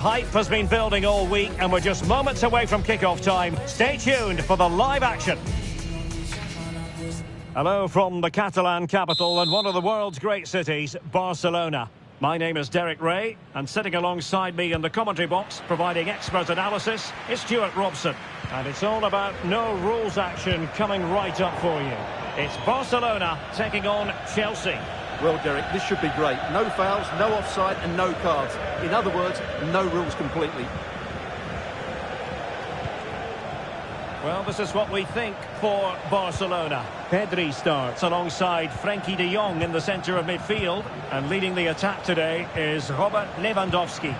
Hype has been building all week and we're just moments away from kick-off time. Stay tuned for the live action. Hello from the Catalan capital and one of the world's great cities, Barcelona. My name is Derek Ray, and sitting alongside me in the commentary box, providing expert analysis, is Stuart Robson. And it's all about no rules action coming right up for you. It's Barcelona taking on Chelsea. Well, Derek, this should be great. No fouls, no offside and no cards. In other words, no rules completely. Well, this is what we think for Barcelona. Pedri starts alongside Frenkie de Jong in the centre of midfield. And leading the attack today is Robert Lewandowski.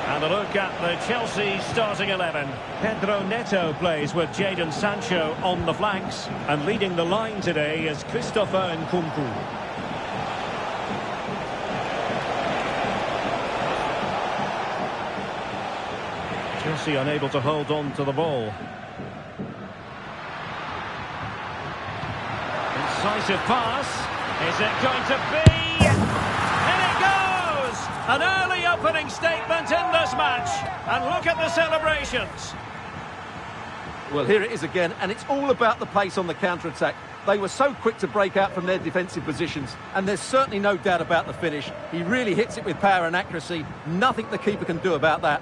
And a look at the Chelsea starting 11. Pedro Neto plays with Jadon Sancho on the flanks. And leading the line today is Christopher Nkunku. Chelsea unable to hold on to the ball. Incisive pass. Is it going to be? In it goes! An early opening statement in this match. And look at the celebrations. Well, here it is again, and it's all about the pace on the counter-attack. They were so quick to break out from their defensive positions, and there's certainly no doubt about the finish. He really hits it with power and accuracy. Nothing the keeper can do about that.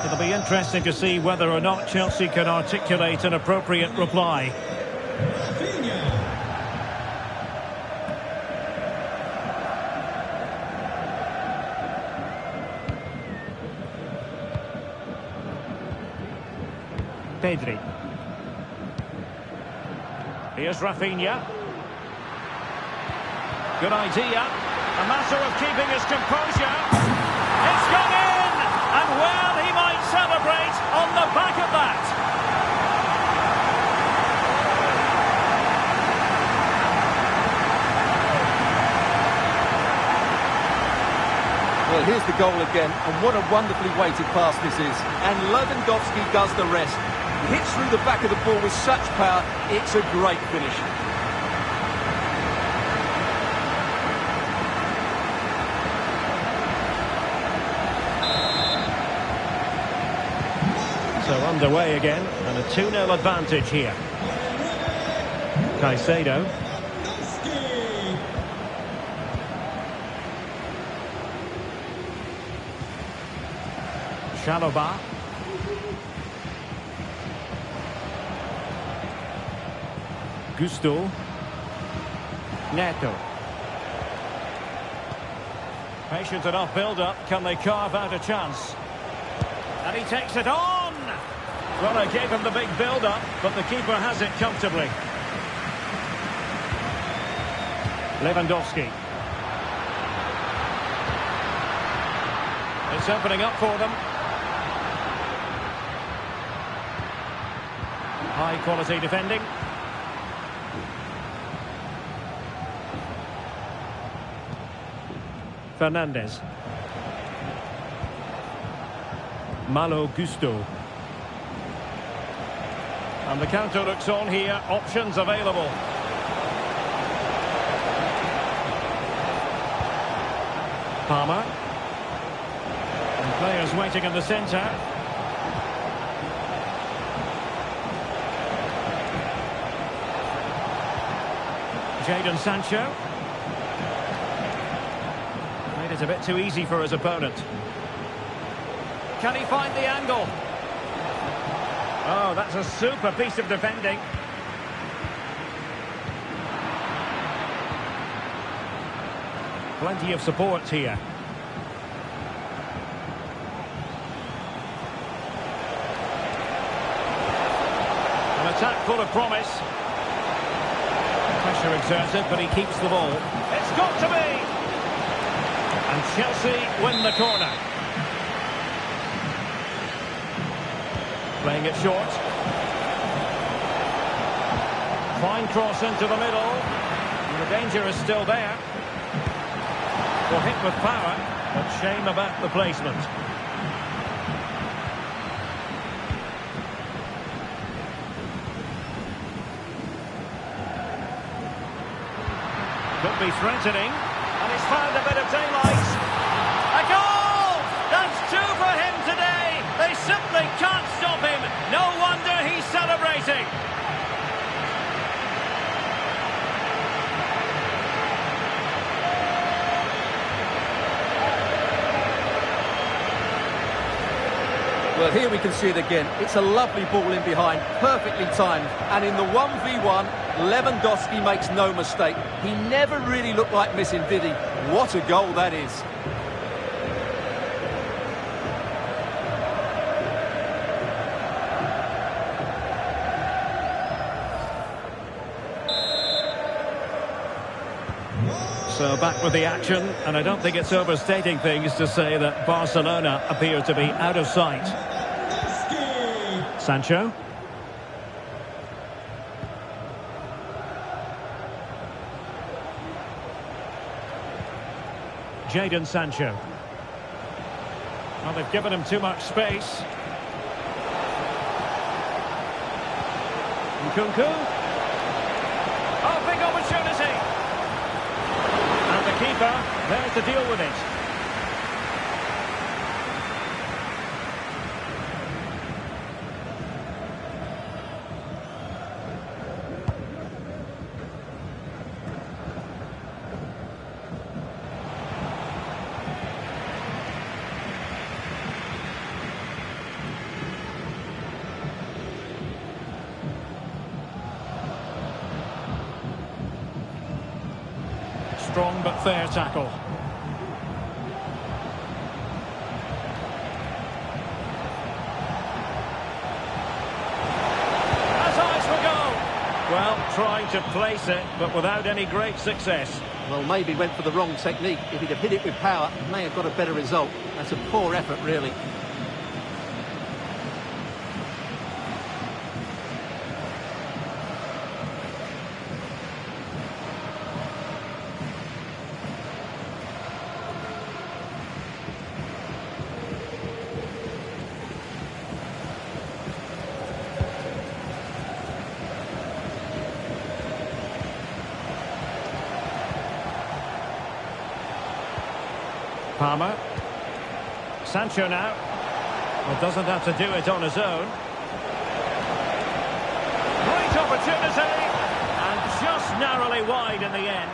It'll be interesting to see whether or not Chelsea can articulate an appropriate reply. Pedri. Here's Rafinha. Good idea. A matter of keeping his composure. It's gone in! And well, he might celebrate on the back of that. Well, here's the goal again, and what a wonderfully weighted pass this is. And Lewandowski does the rest. He hits through the back of the ball with such power, it's a great finish. So underway again, and a 2-0 advantage here. Caicedo. Chalobah. Gusto. Neto. Patient enough build-up. Can they carve out a chance? And he takes it on! Well, I gave him the big build-up, but the keeper has it comfortably. Lewandowski. It's opening up for them. High-quality defending. Fernandes. Malo Gusto. And the counter looks on here. Options available. Palmer. And players waiting in the centre. Jadon Sancho. Made it a bit too easy for his opponent. Can he find the angle? Oh, that's a super piece of defending. Plenty of support here. An attack full of promise. Pressure exerted, but he keeps the ball. It's got to be! And Chelsea win the corner. Playing it short. Fine cross into the middle. The danger is still there. Well, hit with power, but shame about the placement. Could be threatening, and he's found a bit of daylight. A goal! That's two for him today. They simply can't stop him. No wonder he's celebrating. Well, here we can see it again. It's a lovely ball in behind, perfectly timed. And in the 1v1, Lewandowski makes no mistake. He never really looked like missing, did he? What a goal that is. So back with the action, and I don't think it's overstating things to say that Barcelona appear to be out of sight. Sancho. Jadon Sancho. Well, they've given him too much space. Nkunku. Oh, big opportunity. And the keeper, there's to deal with it. Strong but fair tackle. As eyes will go. Well, trying to place it, but without any great success. Well, maybe went for the wrong technique. If he'd have hit it with power, he may have got a better result. That's a poor effort, really. Palmer. Sancho now. Well, doesn't have to do it on his own. Great opportunity. And just narrowly wide in the end.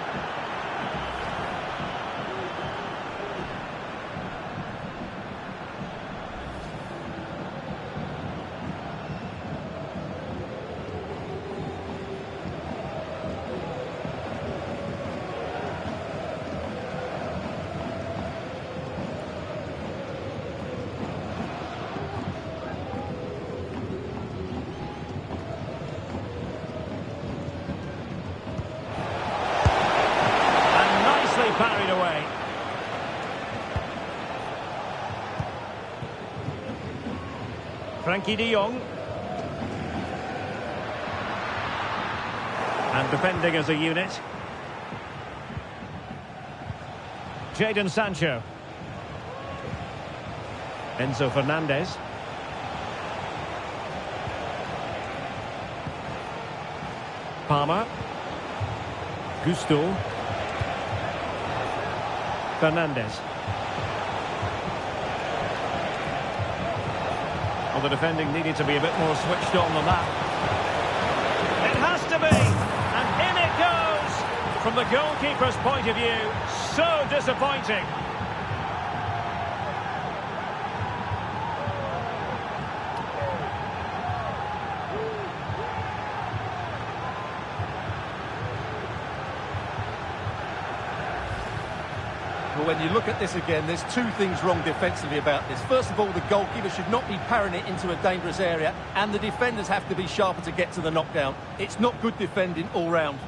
Parried away. Frankie de Jong. And defending as a unit. Jadon Sancho. Enzo Fernandez. Palmer. Gusto. Fernandez. Well, the defending needed to be a bit more switched on than that. It has to be, and in it goes. From the goalkeeper's point of view, so disappointing. Well, when you look at this again, there's two things wrong defensively about this. First of all, the goalkeeper should not be parrying it into a dangerous area, and the defenders have to be sharper to get to the knockdown. It's not good defending all round.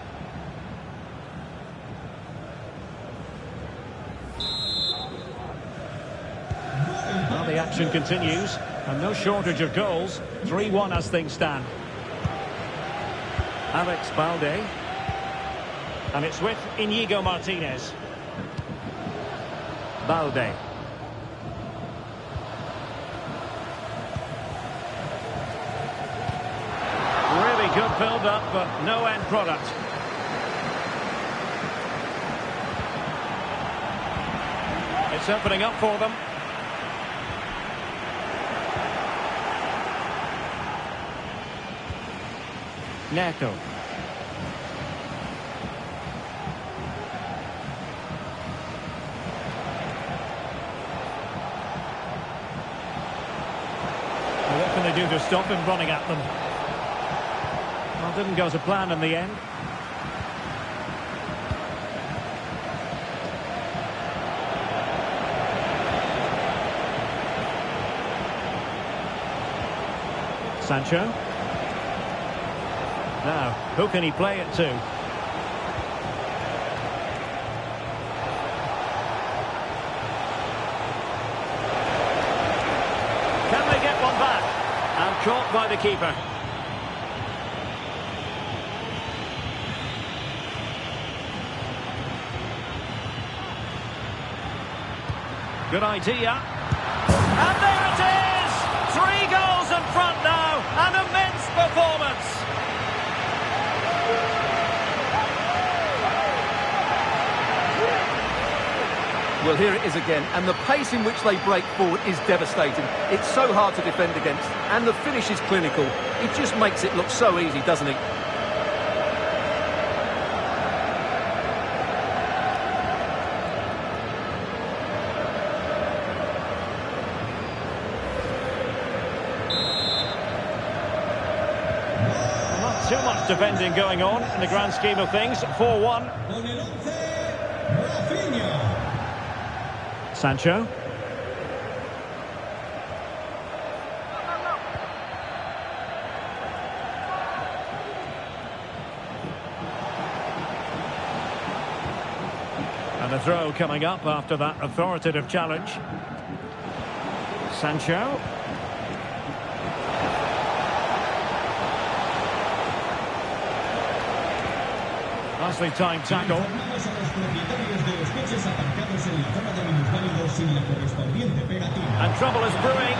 Well, the action continues, and no shortage of goals. 3-1 as things stand. Alex Balde. And it's with Inigo Martinez. Balde. Really good build-up, but no end product. It's opening up for them. Neto. What can they do to stop him running at them? Well, didn't go to plan in the end. Sancho. Now, who can he play it to? Can they get one back? And caught by the keeper. Good idea. And there it is! 3 goals in front now. An immense performance. Well, here it is again, and the pace in which they break forward is devastating. It's so hard to defend against, and the finish is clinical. It just makes it look so easy, doesn't it? Not too much defending going on in the grand scheme of things. 4-1. Sancho. And a throw coming up after that authoritative challenge. Sancho. Nicely timed tackle. And trouble is brewing.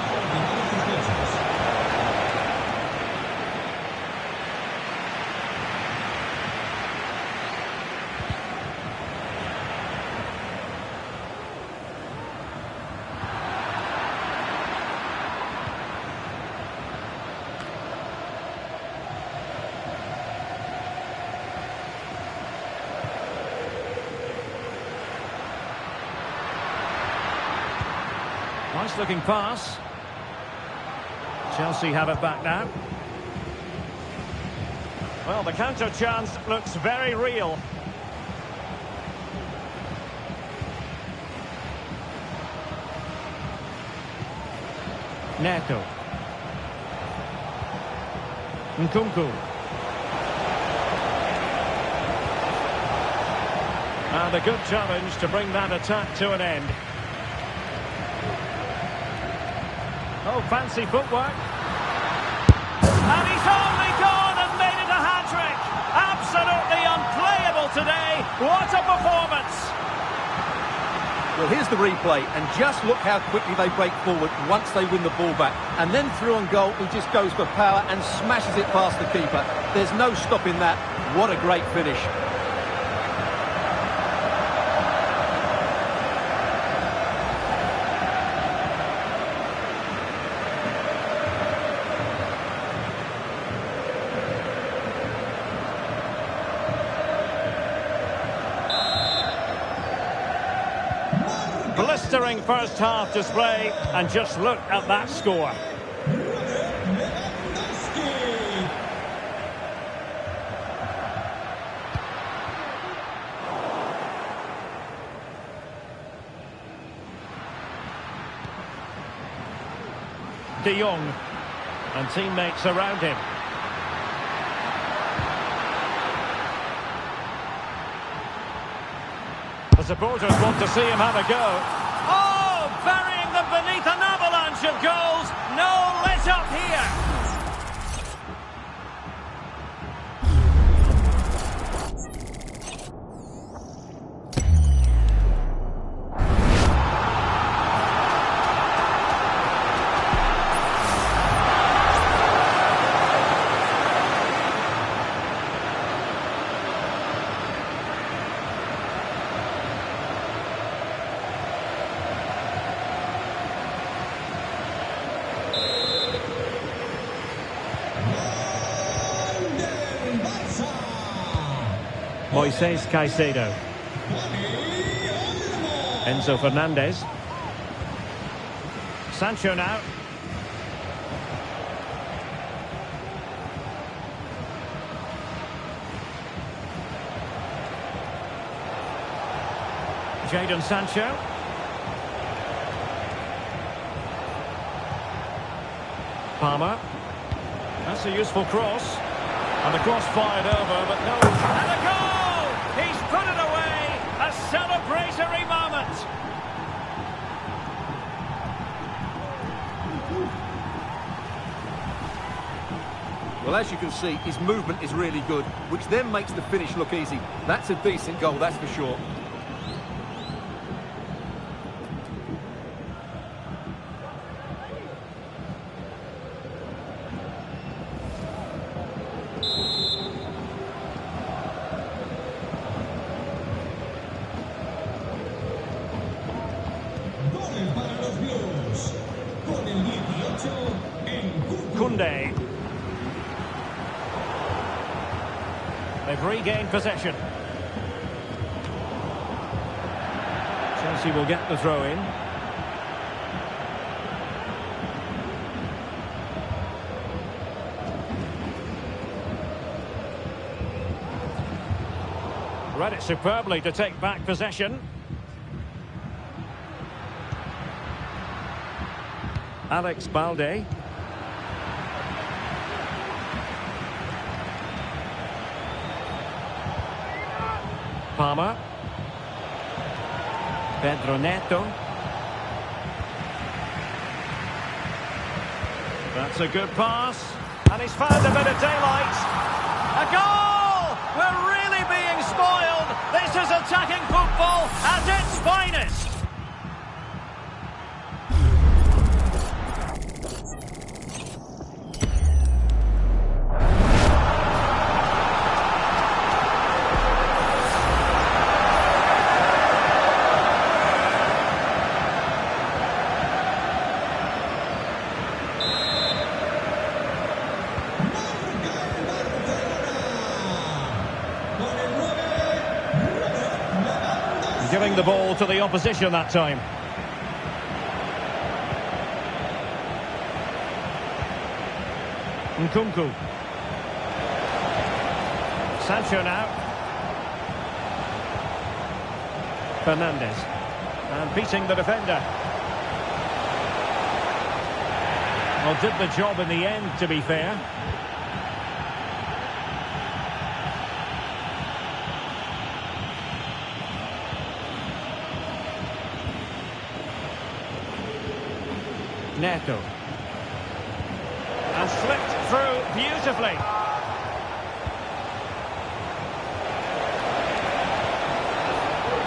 Nice looking pass. Chelsea have it back now. Well, the counter chance looks very real. Neto. Nkunku. And a good challenge to bring that attack to an end. Oh, fancy footwork. And he's only gone and made it a hat-trick. Absolutely unplayable today. What a performance. Well, here's the replay, and just look how quickly they break forward once they win the ball back. And then through on goal, he just goes for power and smashes it past the keeper. There's no stopping that. What a great finish. Blistering first half display, and just look at that score. De Jong and teammates around him. The supporters want to see him have a go. Oh, burying them beneath an avalanche of goals. No let up here. Moises Caicedo. Enzo Fernandez. Sancho now. Jadon Sancho. Palmer. That's a useful cross. And the cross fired over, but no. And a goal! He's put it away! A celebratory moment! Well, as you can see, his movement is really good, which then makes the finish look easy. That's a decent goal, that's for sure. Koundé. They've regained possession. Chelsea will get the throw in. Read it superbly to take back possession. Alex Balde. Palmer. Pedro Neto. That's a good pass. And he's found a bit of daylight. A goal! We're really being spoiled. This is attacking football at its finest. Giving the ball to the opposition that time. Nkunku. Sancho now. Fernandez. And beating the defender. Well, did the job in the end, to be fair. Neto. And slipped through beautifully.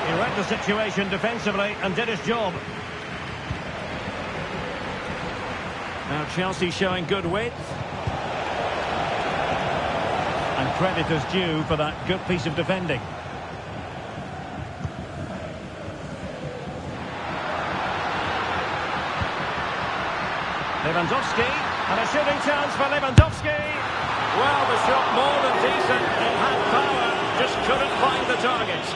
He read the situation defensively and did his job. Now Chelsea showing good width. And credit is due for that good piece of defending. Lewandowski, and a shooting chance for Lewandowski. Well, the shot more than decent. It had power, just couldn't find the target.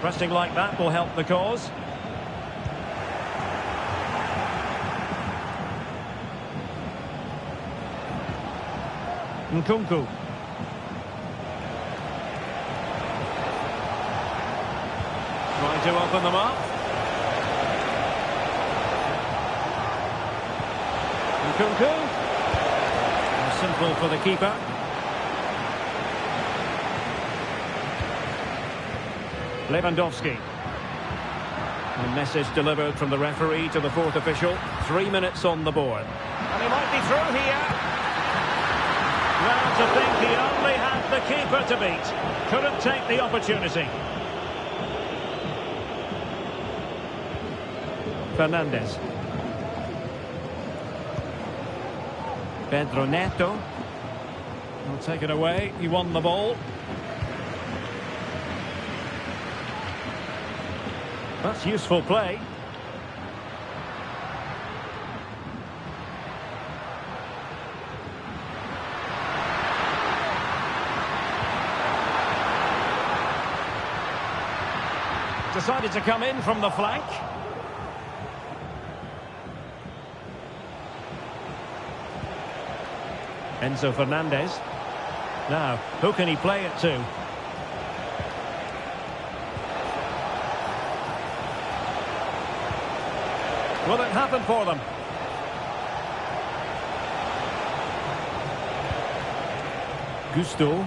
Pressing like that will help the cause. Nkunku. Trying to open them up. Nkunku. Simple for the keeper. Lewandowski. A message delivered from the referee to the fourth official. 3 minutes on the board. And he might be through here. Well, to think he only had the keeper to beat. Couldn't take the opportunity. Fernandez. Pedro Neto. He'll take it away. He won the ball. That's useful play. Decided to come in from the flank. Enzo Fernandez. Now, who can he play it to? Will it happen for them? Gusto.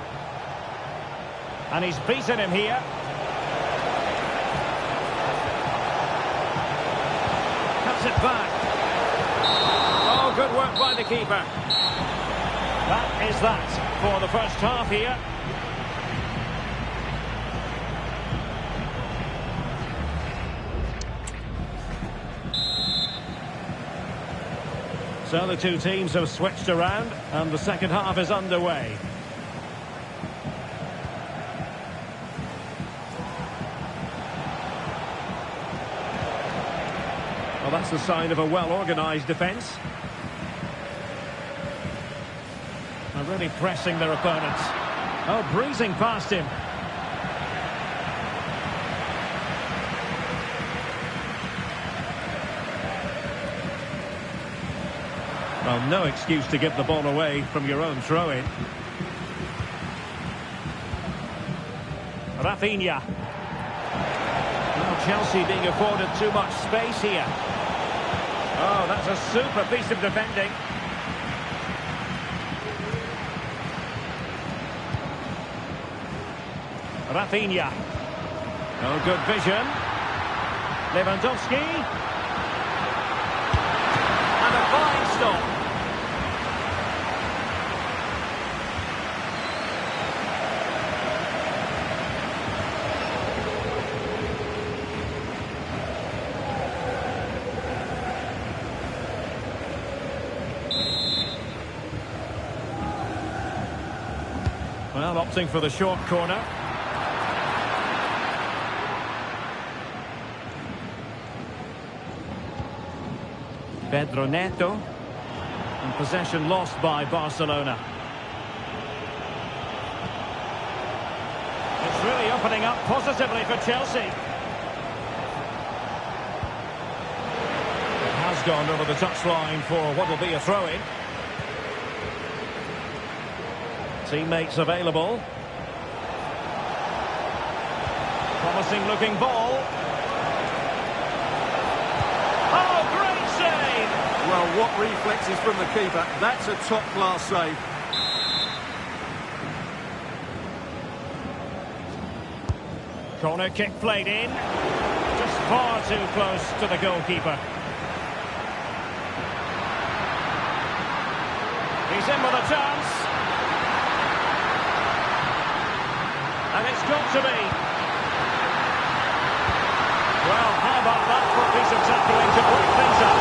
And he's beaten him here. Cuts it back. Oh, good work by the keeper. That is that for the first half here. So the two teams have switched around and the second half is underway. Well, that's the sign of a well-organised defence. They're really pressing their opponents. Oh, breezing past him. Well, no excuse to give the ball away from your own throw-in. Rafinha. Well, Chelsea being afforded too much space here. Oh, that's a super piece of defending. Rafinha. Oh, good vision. Lewandowski. And a fine stop. Well, opting for the short corner. Pedro Neto. And possession lost by Barcelona. It's really opening up positively for Chelsea. It has gone over the touchline for what will be a throw-in. Teammates available. Promising looking ball. Oh, great save! Well, what reflexes from the keeper. That's a top-class save. Corner kick played in. Just far too close to the goalkeeper. He's in with a chance. And it's got to be. Well, how about that for a piece of tackling to break things up?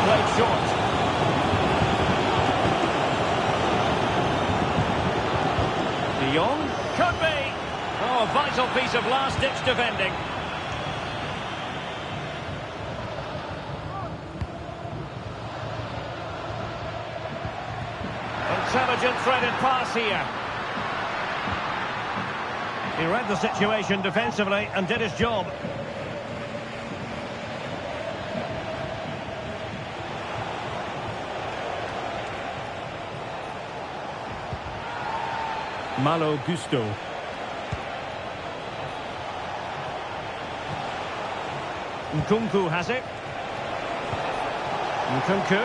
Played short. De Jong? Could be. Oh, a vital piece of last-ditch defending. Intelligent threaded pass here. He read the situation defensively and did his job. Malo Gusto. Nkunku has it. Nkunku.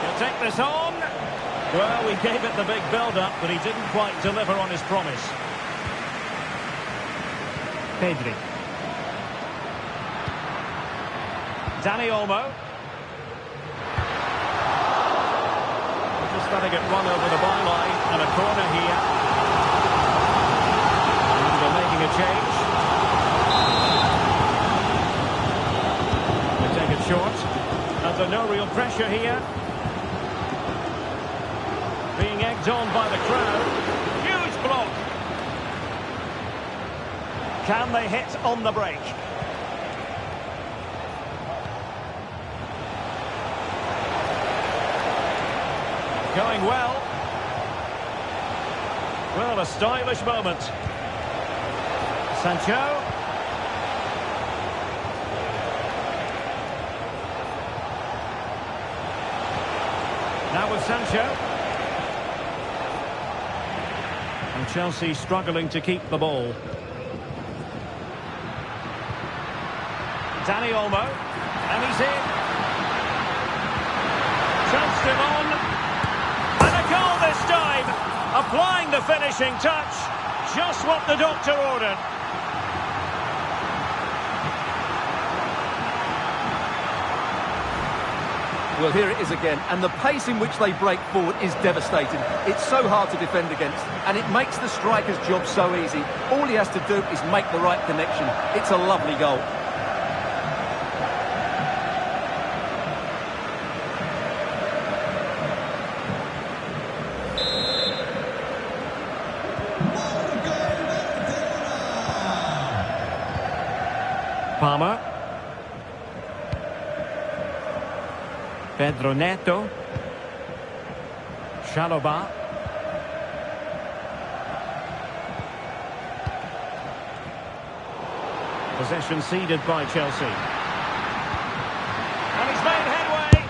He'll take this on. Well, we gave it the big build-up, but he didn't quite deliver on his promise. Pedri. Dani Olmo. Just letting it run over the byline, and a corner here. And they're making a change. short. Under no real pressure here. Being egged on by the crowd. Huge block. Can they hit on the break? Going well. Well, a stylish moment. Sancho. Now with Sancho. And Chelsea struggling to keep the ball. Danny Olmo. And he's in. Chanced him on. And a goal this time. Applying the finishing touch. Just what the doctor ordered. Well, here it is again, and the pace in which they break forward is devastating. It's so hard to defend against, and it makes the striker's job so easy. All he has to do is make the right connection. It's a lovely goal. Palmer. Pedro Neto. Chalobah. Possession ceded by Chelsea. And he's made headway.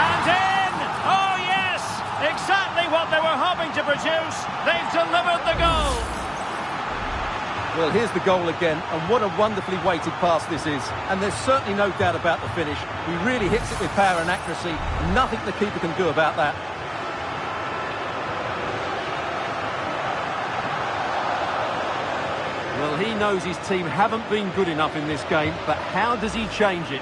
And in! Oh yes! Exactly what they were hoping to produce. They've delivered the goal. Well, here's the goal again, and what a wonderfully weighted pass this is. And there's certainly no doubt about the finish. He really hits it with power and accuracy. Nothing the keeper can do about that. Well, he knows his team haven't been good enough in this game, but how does he change it?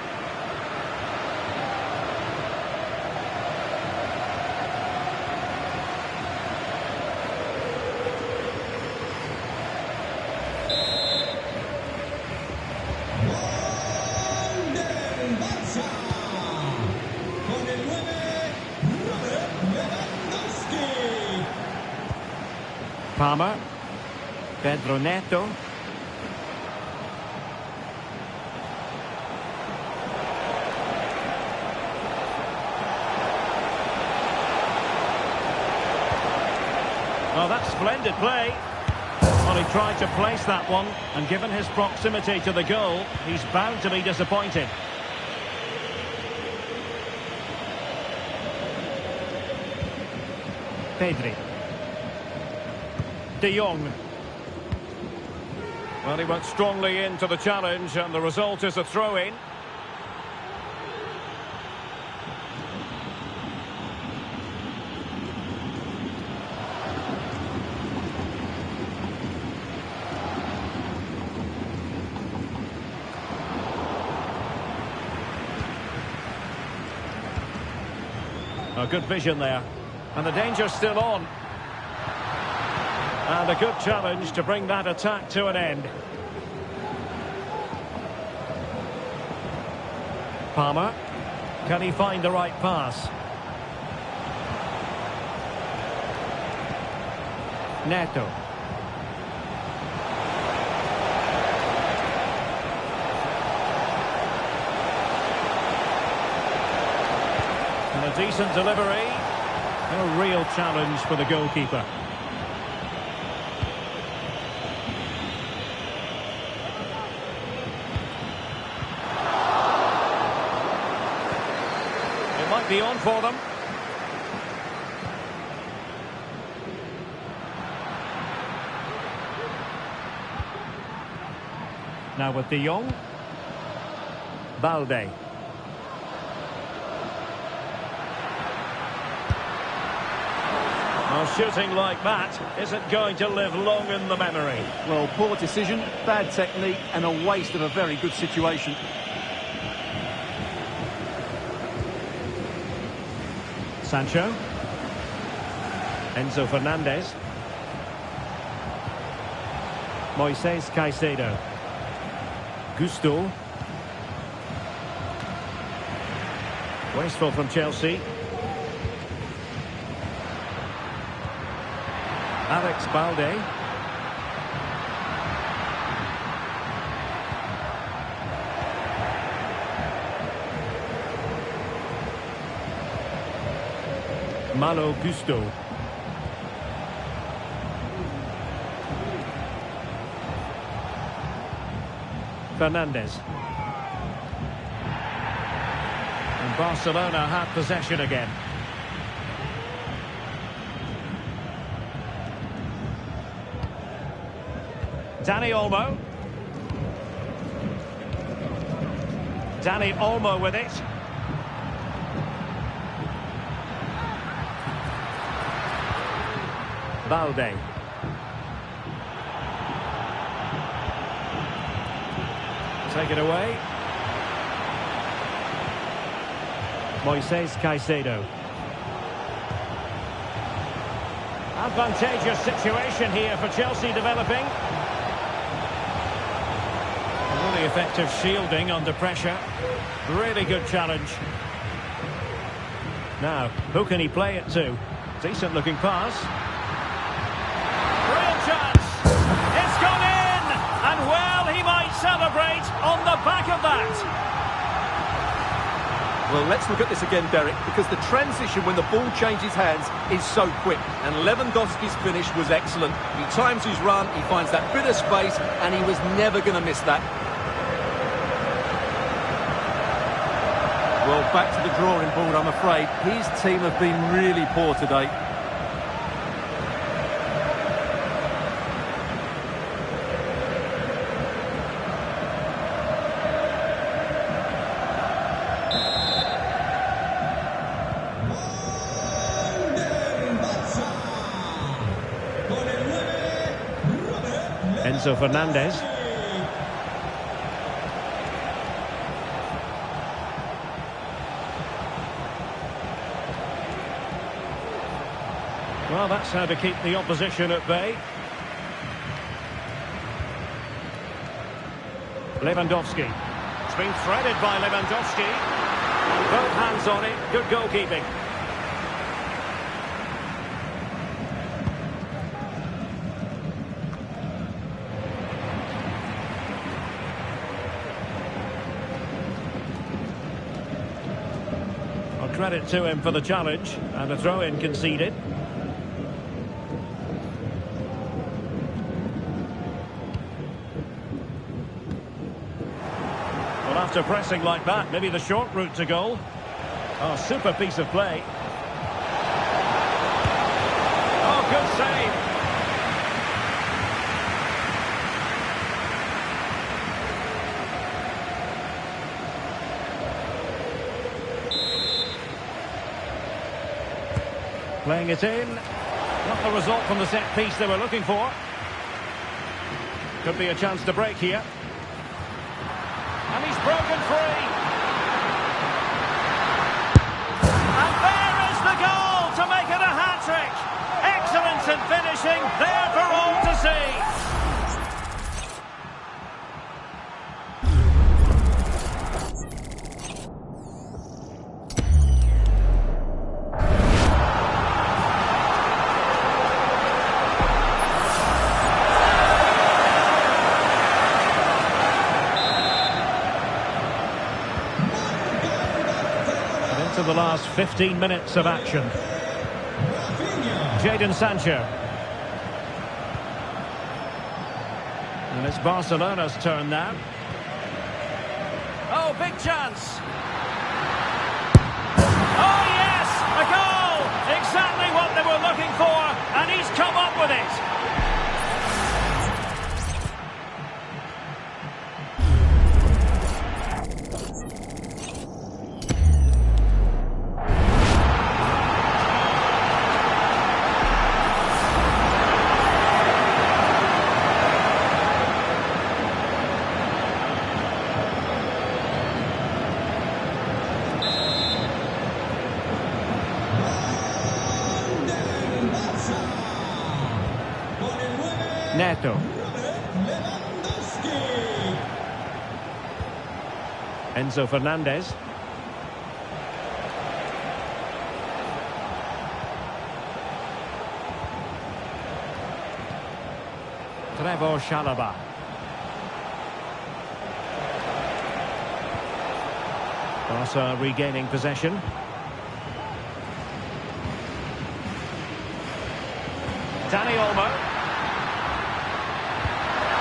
Palmer. Pedro Neto. Well, that's splendid play. Well, he tried to place that one, and given his proximity to the goal, he's bound to be disappointed. Pedri. De Jong. Well, he went strongly into the challenge, and the result is a throw-in. A good vision there. And the danger's still on. And a good challenge to bring that attack to an end. Palmer. Can he find the right pass? Neto. And a decent delivery. A real challenge for the goalkeeper. It might be on for them. Now with De Jong. Balde. Well, shooting like that isn't going to live long in the memory. Well, poor decision, bad technique, and a waste of a very good situation. Sancho. Enzo Fernandez. Moises Caicedo. Gusto. Wasteful from Chelsea. Alex Balde. Malo Gusto. Fernandez. And Barcelona have possession again. Dani Olmo. Dani Olmo with it. Balde. Take it away. Moises Caicedo. Advantageous situation here for Chelsea developing. Really effective shielding under pressure. Really good challenge. Now, who can he play it to? Decent looking pass. Real chance. It's gone in. And well, he might celebrate on the back of that. Well, let's look at this again, Derek, because the transition when the ball changes hands is so quick. And Lewandowski's finish was excellent. He times his run, he finds that bit of space, and he was never going to miss that. Well, back to the drawing board, I'm afraid. His team have been really poor today. Enzo Fernandez. Well, that's how to keep the opposition at bay. Lewandowski. It's been threaded by Lewandowski. Both hands on it. Good goalkeeping. Credit to him for the challenge, and a throw-in conceded. Well, after pressing like that, maybe the short route to goal. Oh, super piece of play. Oh, good save. Playing it in. Not the result from the set piece they were looking for. Could be a chance to break here. And he's broken free. And there is the goal to make it a hat-trick. Excellence in finishing, there for all to see. To the last 15 minutes of action. Jadon Sancho. And it's Barcelona's turn now. Oh, big chance. Oh, yes! A goal! Exactly what they were looking for, and he's come up with it. Neto. Enzo Fernandez. Trevor Chalobah. Barca regaining possession. Dani Olmo.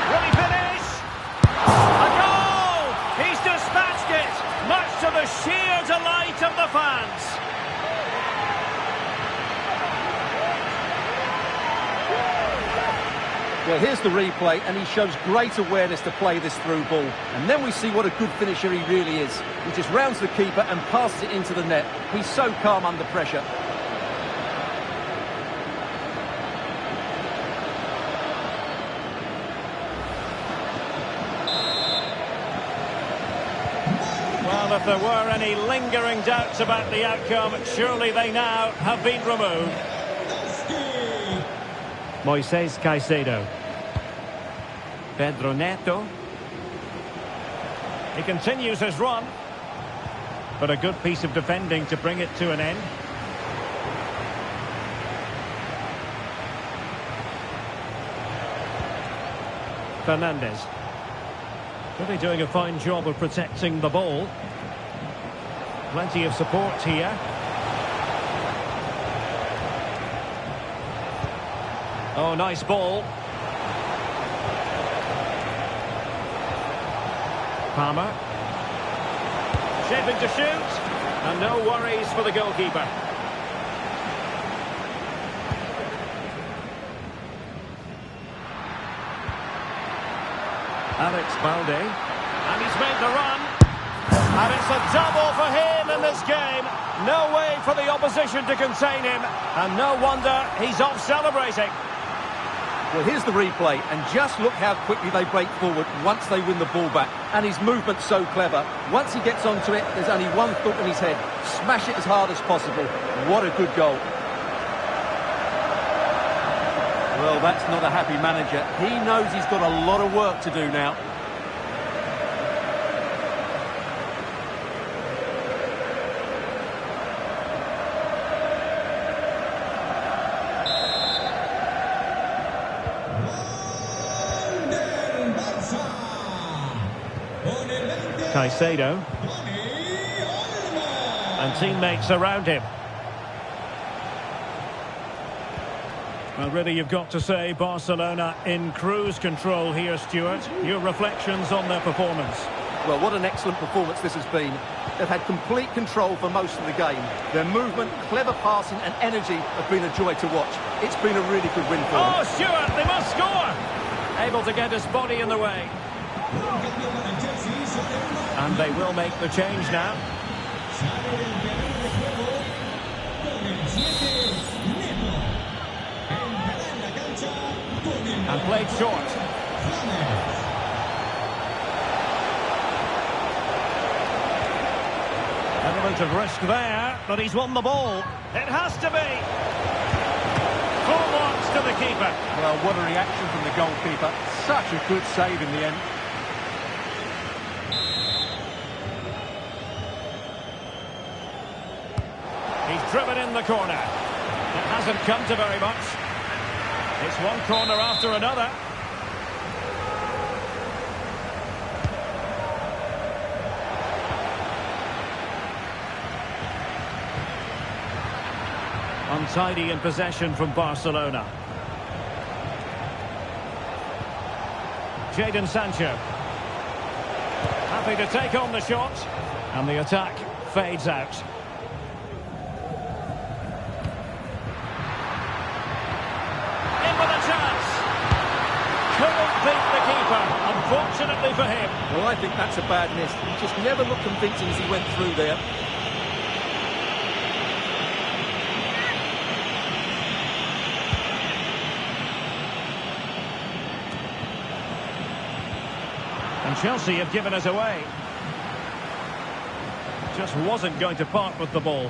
Will he finish? A goal! He's dispatched it, much to the sheer delight of the fans. Well, here's the replay, and he shows great awareness to play this through ball. And then we see what a good finisher he really is. He just rounds the keeper and passes it into the net. He's so calm under pressure. Well, if there were any lingering doubts about the outcome, surely they now have been removed. Moises Caicedo. Pedro Neto. He continues his run. But a good piece of defending to bring it to an end. Fernandez. Really doing a fine job of protecting the ball. Plenty of support here. Oh, nice ball. Palmer. Shaping to shoot. And no worries for the goalkeeper. Alex Balde. And he's made the run. And it's a double for him in this game. No way for the opposition to contain him. And no wonder he's off celebrating. Well, here's the replay, and just look how quickly they break forward once they win the ball back. And his movement's so clever. Once he gets onto it, there's only one thought in his head. Smash it as hard as possible. What a good goal. Well, that's not a happy manager. He knows he's got a lot of work to do now. Caicedo. And teammates around him. Well, really, you've got to say Barcelona in cruise control here, Stuart. Your reflections on their performance? Well, what an excellent performance this has been. They've had complete control for most of the game. Their movement, clever passing and energy have been a joy to watch. It's been a really good win for them. Oh, Stuart, they must score! Able to get his body in the way. And they will make the change now. And played short. Element of risk there, but he's won the ball. It has to be. Full marks to the keeper. Well, what a reaction from the goalkeeper. Such a good save in the end. He's driven in the corner. It hasn't come to very much. It's one corner after another. Untidy in possession from Barcelona. Jadon Sancho. Happy to take on the shot. And the attack fades out. Beat the keeper, unfortunately for him. Well, I think that's a bad miss. He just never looked convincing as he went through there. And Chelsea have given us away. Just wasn't going to part with the ball.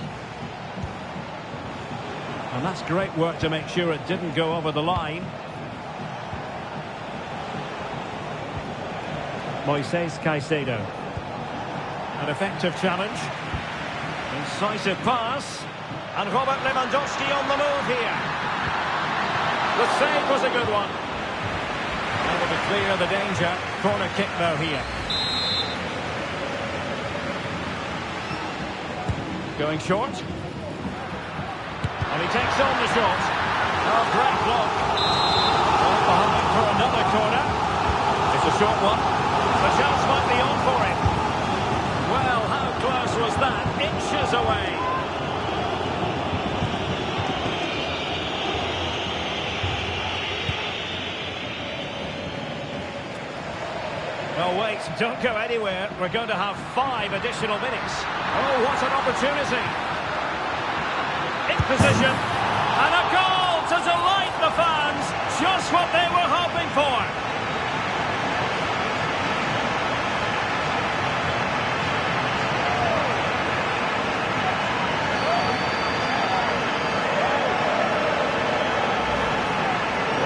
And that's great work to make sure it didn't go over the line. Moises Caicedo. An effective challenge. Incisive pass. And Robert Lewandowski on the move here. The save was a good one. able to clear the danger. Corner kick, though, here. Going short. And he takes on the shot. Oh, great block. Right behind for another corner. It's a short one. The chance might be on for him. Well, how close was that? Inches away. Oh, wait, don't go anywhere. We're going to have 5 additional minutes. Oh, what an opportunity. In position. And a goal to delight the fans. Just what they were hoping for.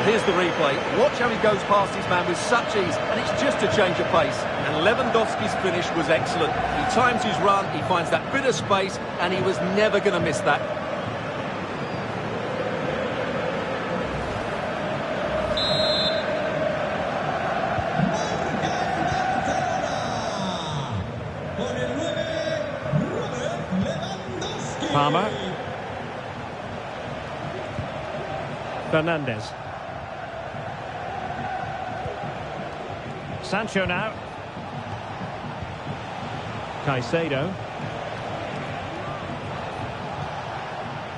Here's the replay. Watch how he goes past his man with such ease, and it's just a change of pace. And Lewandowski's finish was excellent. He times his run, he finds that bit of space, and he was never going to miss that. Palmer. Fernandez. Sancho now. Caicedo.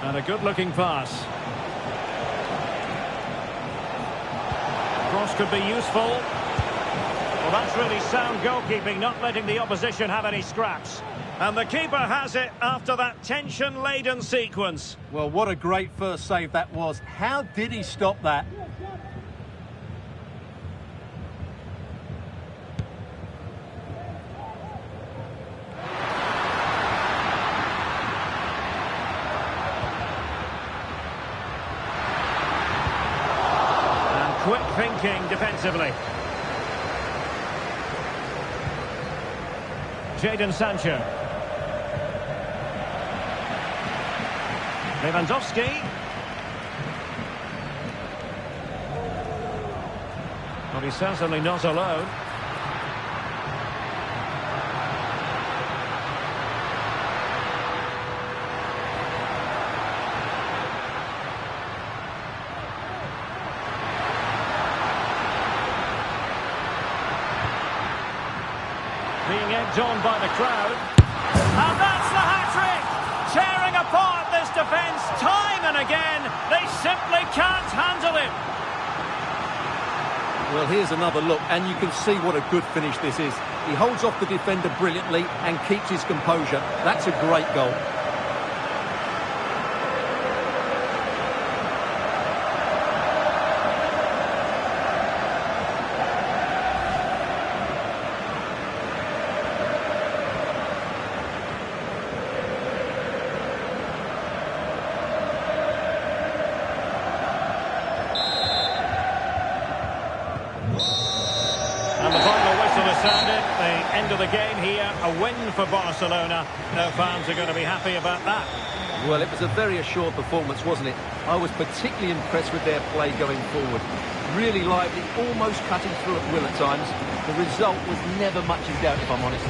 And a good-looking pass. Cross could be useful. Well, that's really sound goalkeeping, not letting the opposition have any scraps. And the keeper has it after that tension-laden sequence. Well, what a great first save that was. How did he stop that? Quick thinking defensively. Jadon Sancho. Lewandowski. Well, he's certainly not alone. Being egged on by the crowd. And that's the hat-trick! Tearing apart this defence time and again. They simply can't handle him. Well, here's another look, and you can see what a good finish this is. He holds off the defender brilliantly and keeps his composure. That's a great goal. And the final whistle has sounded. The end of the game here, a win for Barcelona. No fans are going to be happy about that. Well, it was a very assured performance, wasn't it? I was particularly impressed with their play going forward. Really lively, almost cutting through at will at times. The result was never much in doubt, if I'm honest.